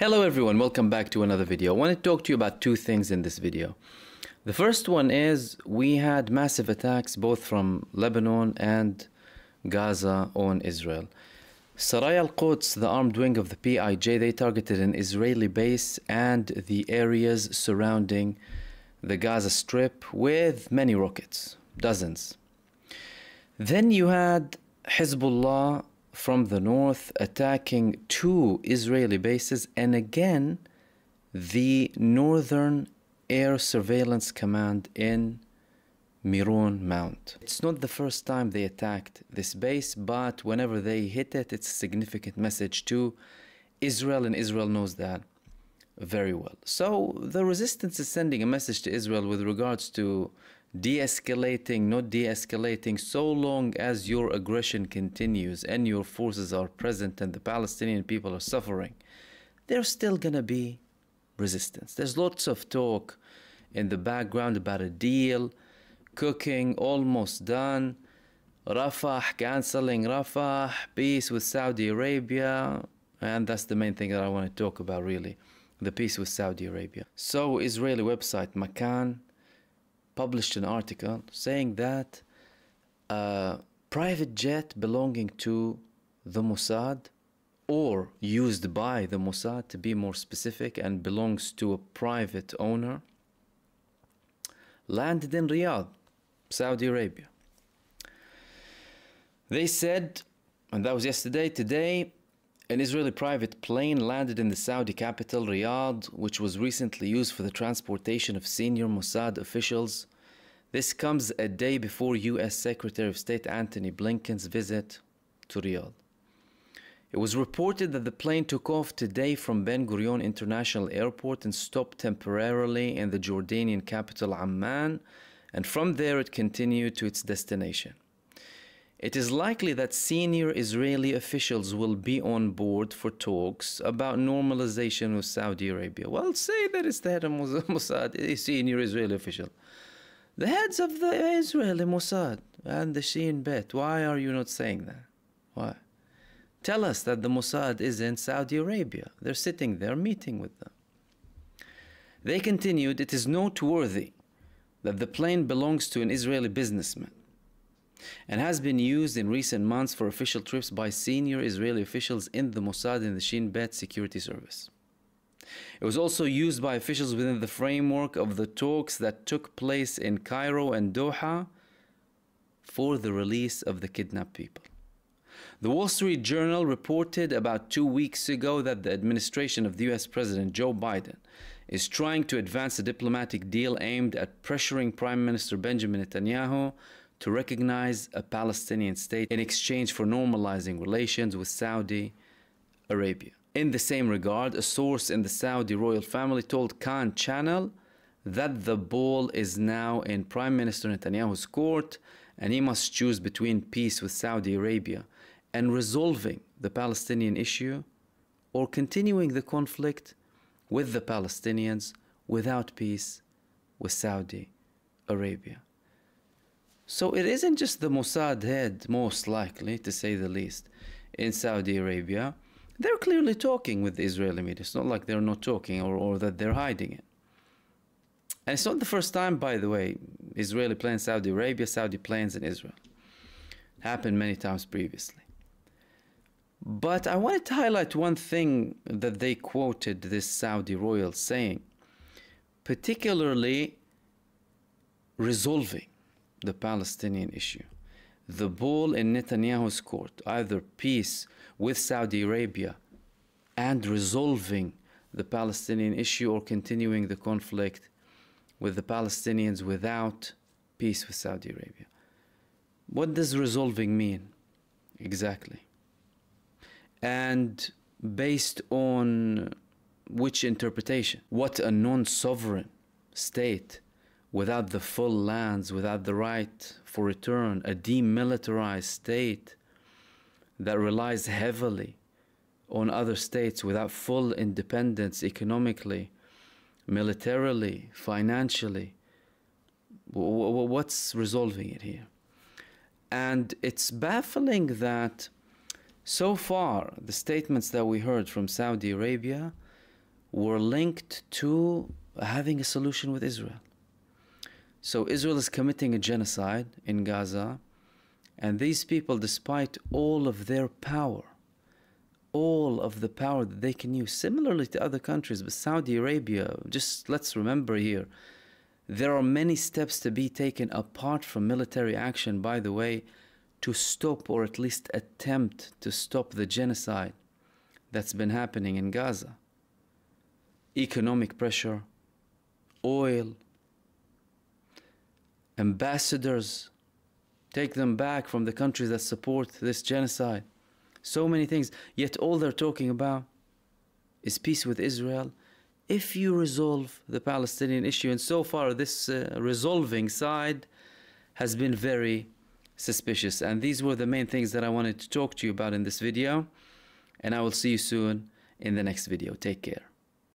Hello everyone, welcome back to another video. I want to talk to you about two things in this video. The first one is we had massive attacks both from Lebanon and Gaza on Israel. Saraya al-Quds, the armed wing of the PIJ, they targeted an Israeli base and the areas surrounding the Gaza Strip with many rockets, dozens. Then you had Hezbollah from the north attacking two Israeli bases, and again the Northern Air Surveillance Command in Meron Mount. It's not the first time they attacked this base, but whenever they hit it, it's a significant message to Israel, and Israel knows that very well. So the resistance is sending a message to Israel with regards to de-escalating, not de-escalating. So long as your aggression continues and your forces are present and the Palestinian people are suffering, there's still gonna be resistance. There's lots of talk in the background about a deal, cooking, almost done, Rafah, canceling Rafah, peace with Saudi Arabia, and that's the main thing that I want to talk about really, the peace with Saudi Arabia. So Israeli website Makan published an article saying that a private jet belonging to the Mossad, or used by the Mossad to be more specific, and belongs to a private owner, landed in Riyadh, Saudi Arabia. They said, and that was yesterday, today, an Israeli private plane landed in the Saudi capital, Riyadh, which was recently used for the transportation of senior Mossad officials. This comes a day before U.S. Secretary of State Antony Blinken's visit to Riyadh. It was reported that the plane took off today from Ben Gurion International Airport and stopped temporarily in the Jordanian capital Amman, and from there it continued to its destination. It is likely that senior Israeli officials will be on board for talks about normalization with Saudi Arabia. Well, say that it's the head of Mossad, a senior Israeli official. The heads of the Israeli Mossad and the Shin Bet. Why are you not saying that? Why? Tell us that the Mossad is in Saudi Arabia. They're sitting there meeting with them. They continued, it is noteworthy that the plane belongs to an Israeli businessman and has been used in recent months for official trips by senior Israeli officials in the Mossad and the Shin Bet security service. It was also used by officials within the framework of the talks that took place in Cairo and Doha for the release of the kidnapped people. The Wall Street Journal reported about 2 weeks ago that the administration of the US President Joe Biden is trying to advance a diplomatic deal aimed at pressuring Prime Minister Benjamin Netanyahu to recognize a Palestinian state in exchange for normalizing relations with Saudi Arabia. In the same regard, a source in the Saudi royal family told Khan Channel that the ball is now in Prime Minister Netanyahu's court and he must choose between peace with Saudi Arabia and resolving the Palestinian issue, or continuing the conflict with the Palestinians without peace with Saudi Arabia. So it isn't just the Mossad head, most likely, to say the least, in Saudi Arabia. They're clearly talking with the Israeli media. It's not like they're not talking or that they're hiding it. And it's not the first time, by the way, Israeli planes, Saudi Arabia, Saudi planes in Israel. It happened many times previously. But I wanted to highlight one thing that they quoted this Saudi royal saying, particularly resolving the Palestinian issue. The ball in Netanyahu's court, either peace with Saudi Arabia and resolving the Palestinian issue, or continuing the conflict with the Palestinians without peace with Saudi Arabia. What does resolving mean exactly? And based on which interpretation? What a non-sovereign state without the full lands, without the right for return, a demilitarized state that relies heavily on other states without full independence economically, militarily, financially. What's resolving it here? And it's baffling that so far the statements that we heard from Saudi Arabia were linked to having a solution with Israel. So Israel is committing a genocide in Gaza, and these people, despite all of their power, all of the power that they can use, similarly to other countries, but Saudi Arabia, just let's remember here, there are many steps to be taken apart from military action, by the way, to stop or at least attempt to stop the genocide that's been happening in Gaza. Economic pressure, oil, ambassadors, take them back from the countries that support this genocide. So many things, yet all they're talking about is peace with Israel if you resolve the Palestinian issue. And so far, this resolving side has been very suspicious. And these were the main things that I wanted to talk to you about in this video. And I will see you soon in the next video. Take care.